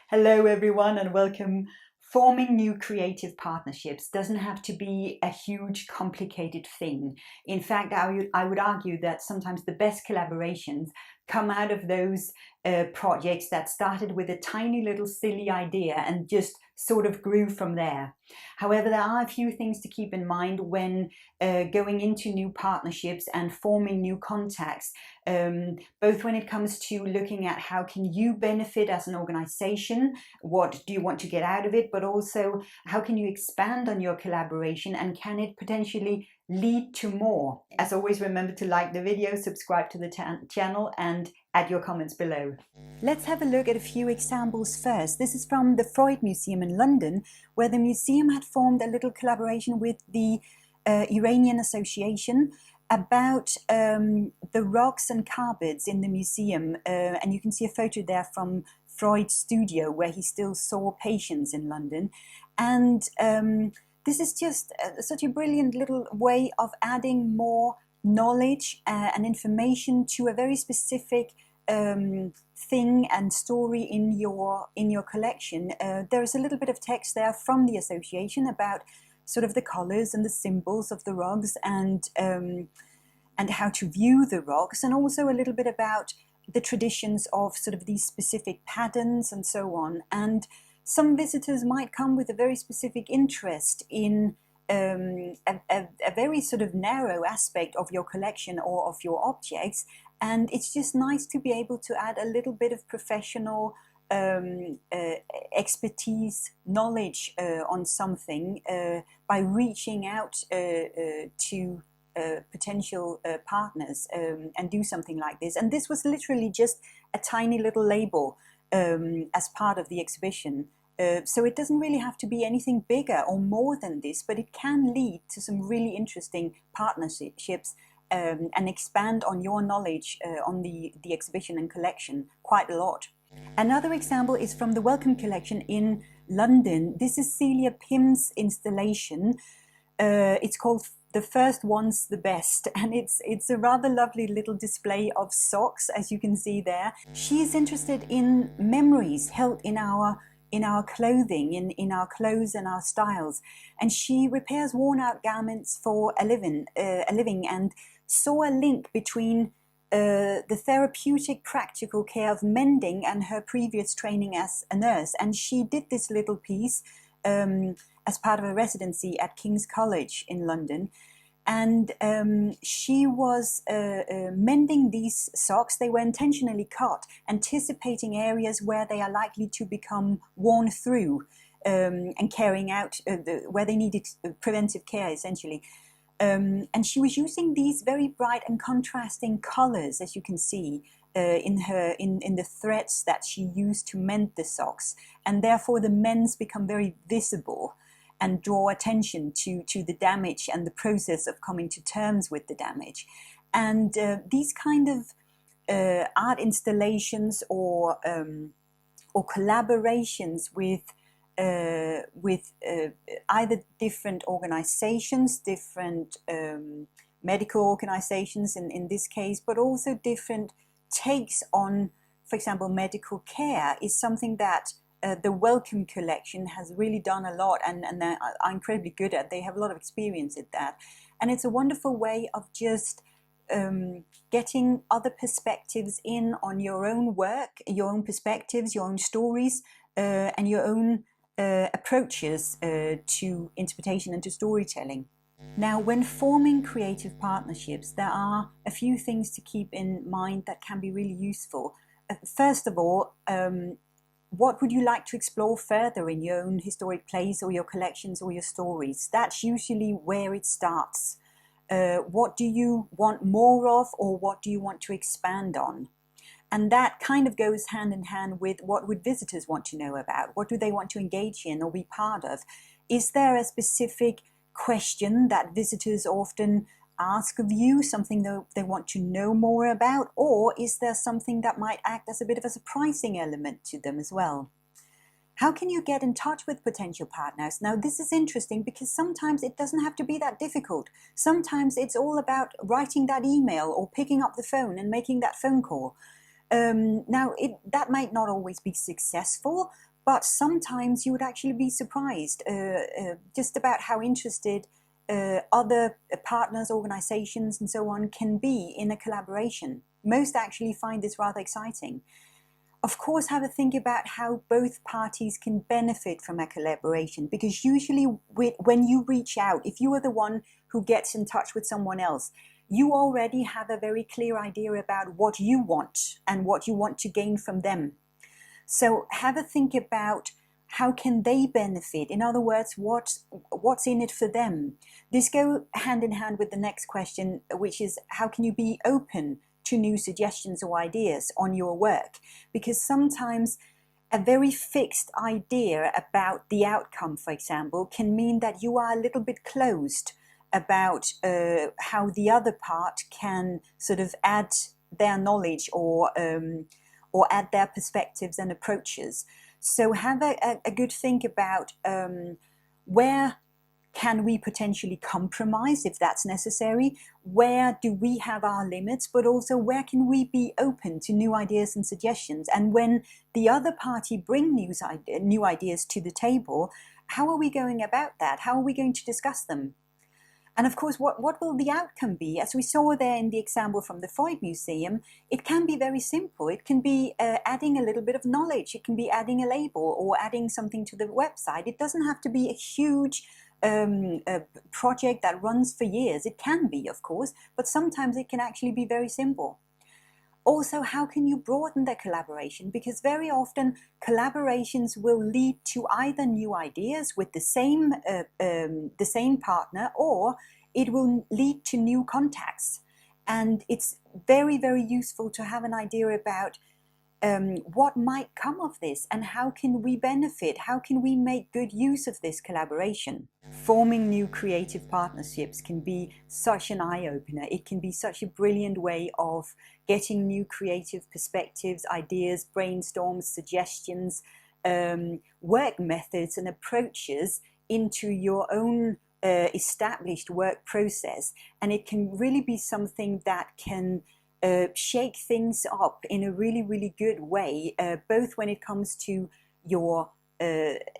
Hello everyone and welcome. Forming new creative partnerships doesn't have to be a huge, complicated thing. In fact, I would argue that sometimes the best collaborations come out of those projects that started with a tiny little silly idea and just sort of grew from there. However, there are a few things to keep in mind when going into new partnerships and forming new contacts, both when it comes to looking at how can you benefit as an organization, what do you want to get out of it, but also how can you expand on your collaboration and can it potentially lead to more. As always, remember to like the video, subscribe to the channel and add your comments below. Let's have a look at a few examples first. This is from the Freud Museum in London, where the museum had formed a little collaboration with the Iranian Association about the rugs and carpets in the museum, and you can see a photo there from Freud's studio where he still saw patients in London. And this is just such a brilliant little way of adding more knowledge and information to a very specific thing and story in your collection. There is a little bit of text there from the association about sort of the colors and the symbols of the rugs and how to view the rugs, and also a little bit about the traditions of sort of these specific patterns and so on. And some visitors might come with a very specific interest in a very sort of narrow aspect of your collection or of your objects, and it's just nice to be able to add a little bit of professional expertise, knowledge on something by reaching out to potential partners and do something like this. And this was literally just a tiny little label as part of the exhibition. So it doesn't really have to be anything bigger or more than this, but it can lead to some really interesting partnerships and expand on your knowledge on the exhibition and collection quite a lot. Another example is from the Wellcome Collection in London. This is Celia Pym's installation. It's called The First One's the Best, and it's a rather lovely little display of socks, as you can see there. She's interested in memories held in our clothing, in our clothes and our styles, and she repairs worn out garments for a living and saw a link between the therapeutic practical care of mending and her previous training as a nurse. And she did this little piece as part of a residency at King's College in London. And she was mending these socks. They were intentionally cut, anticipating areas where they are likely to become worn through and carrying out where they needed preventive care, essentially. And she was using these very bright and contrasting colors, as you can see, in the threads that she used to mend the socks, and therefore the mends become very visible and draw attention to the damage and the process of coming to terms with the damage. And these kind of art installations or collaborations with either different organizations, different medical organizations in this case, but also different takes on, for example, medical care, is something that the Wellcome Collection has really done a lot and are incredibly good at. They have a lot of experience at that. And it's a wonderful way of just getting other perspectives in on your own work, your own perspectives, your own stories, and your own approaches to interpretation and to storytelling. Now, when forming creative partnerships, there are a few things to keep in mind that can be really useful. First of all, what would you like to explore further in your own historic plays or your collections or your stories? That's usually where it starts. What do you want more of, or what do you want to expand on? And that kind of goes hand in hand with what would visitors want to know about? What do they want to engage in or be part of? Is there a specific question that visitors often ask of you, something that they want to know more about? Or is there something that might act as a bit of a surprising element to them as well? How can you get in touch with potential partners? Now, this is interesting because sometimes it doesn't have to be that difficult. Sometimes it's all about writing that email or picking up the phone and making that phone call. Now, that might not always be successful, but sometimes you would actually be surprised just about how interested other partners, organizations, and so on can be in a collaboration. Most actually find this rather exciting. Of course, have a think about how both parties can benefit from a collaboration, because usually when you reach out, if you are the one who gets in touch with someone else, you already have a very clear idea about what you want and what you want to gain from them. So have a think about how can they benefit? In other words, what's in it for them? This goes hand in hand with the next question, which is how can you be open to new suggestions or ideas on your work? Because sometimes a very fixed idea about the outcome, for example, can mean that you are a little bit closed about how the other part can sort of add their knowledge or add their perspectives and approaches. So have a good think about where can we potentially compromise if that's necessary? Where do we have our limits? But also where can we be open to new ideas and suggestions? And when the other party bring new ideas to the table, how are we going about that? How are we going to discuss them? And of course, what will the outcome be? As we saw there in the example from the Freud Museum, it can be very simple. It can be adding a little bit of knowledge. It can be adding a label or adding something to the website. It doesn't have to be a huge project that runs for years. It can be, of course, but sometimes it can actually be very simple. Also, how can you broaden the collaboration? Because very often collaborations will lead to either new ideas with the same partner, or it will lead to new contacts. And it's very, very useful to have an idea about what might come of this and how can we benefit, how can we make good use of this collaboration. Forming new creative partnerships can be such an eye-opener. It can be such a brilliant way of getting new creative perspectives, ideas, brainstorms, suggestions, work methods and approaches into your own established work process. And it can really be something that can shake things up in a really, really good way, both when it comes to your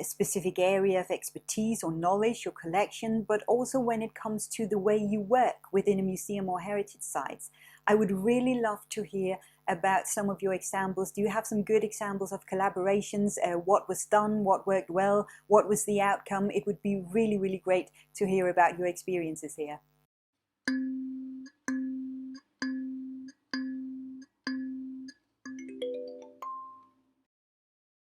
specific area of expertise or knowledge, your collection, but also when it comes to the way you work within a museum or heritage sites. I would really love to hear about some of your examples. Do you have some good examples of collaborations? What was done? What worked well? What was the outcome? It would be really, really great to hear about your experiences here.